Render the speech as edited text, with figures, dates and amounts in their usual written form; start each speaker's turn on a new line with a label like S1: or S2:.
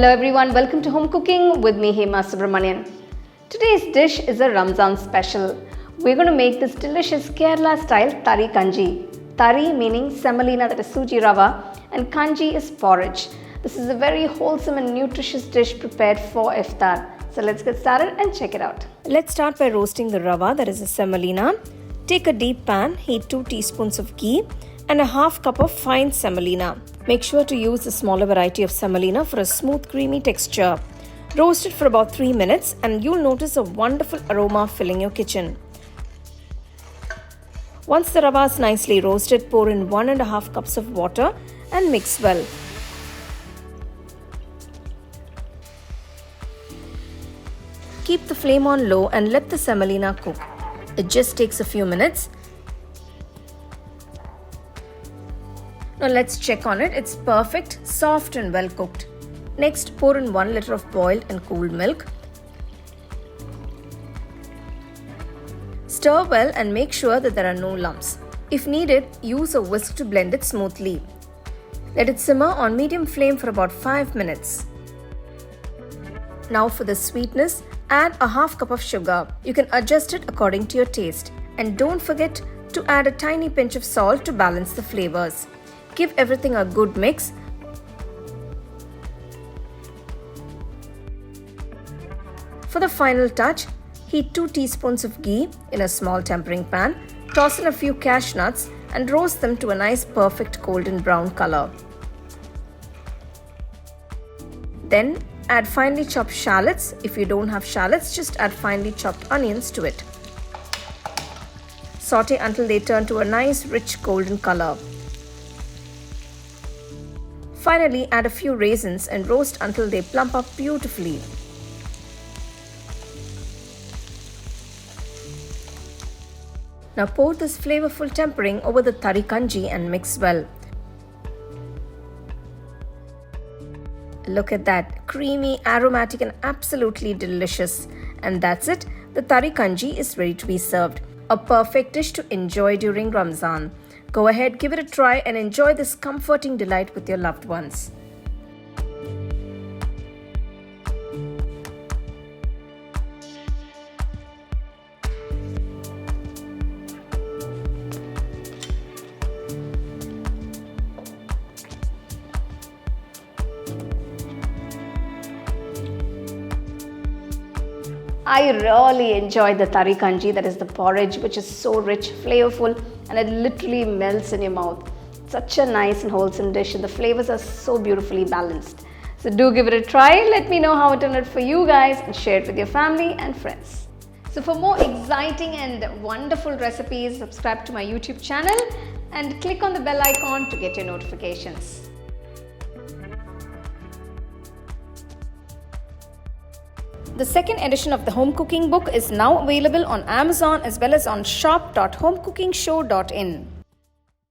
S1: Hello everyone, welcome to Home Cooking with me Hema Subramanian. Today's dish is a Ramzan special. We're going to make this delicious Kerala style Thari Kanji. Thari meaning semolina, that is suji rava, and kanji is porridge. This is a very wholesome and nutritious dish prepared for Iftar. So let's get started and check it out.
S2: Let's start by roasting the rava, that is the semolina. Take a deep pan, heat 2 teaspoons of ghee and a half cup of fine semolina. Make sure to use the smaller variety of semolina for a smooth creamy texture. Roast it for about 3 minutes and you'll notice a wonderful aroma filling your kitchen. Once the rava is nicely roasted, pour in 1.5 cups of water and mix well. Keep the flame on low and let the semolina cook. It just takes a few minutes. Now let's check on it. It's perfect, soft and well cooked. Next, pour in 1 liter of boiled and cooled milk. Stir well and make sure that there are no lumps. If needed, use a whisk to blend it smoothly. Let it simmer on medium flame for about 5 minutes. Now for the sweetness, add a half cup of sugar. You can adjust it according to your taste. And don't forget to add a tiny pinch of salt to balance the flavors. Give everything a good mix. For the final touch, heat 2 teaspoons of ghee in a small tempering pan. Toss in a few cashew nuts and roast them to a nice perfect golden brown color. Then add finely chopped shallots. If you don't have shallots, just add finely chopped onions to it. Saute until they turn to a nice rich golden color. Finally, add a few raisins and roast until they plump up beautifully. Now pour this flavorful tempering over the Thari Kanji and mix well. Look at that, creamy, aromatic and absolutely delicious. And that's it, the Thari Kanji is ready to be served. A perfect dish to enjoy during Ramzan. Go ahead, give it a try and enjoy this comforting delight with your loved ones.
S1: I really enjoyed the Thari Kanji, that is the porridge, which is so rich, flavorful, and it literally melts in your mouth. Such a nice and wholesome dish, and the flavors are so beautifully balanced. So do give it a try. Let me know how it turned out for you guys and share it with your family and friends. So for more exciting and wonderful recipes, subscribe to my YouTube channel and click on the bell icon to get your notifications.
S2: The second edition of the home cooking book is now available on Amazon as well as on shop.homecookingshow.in.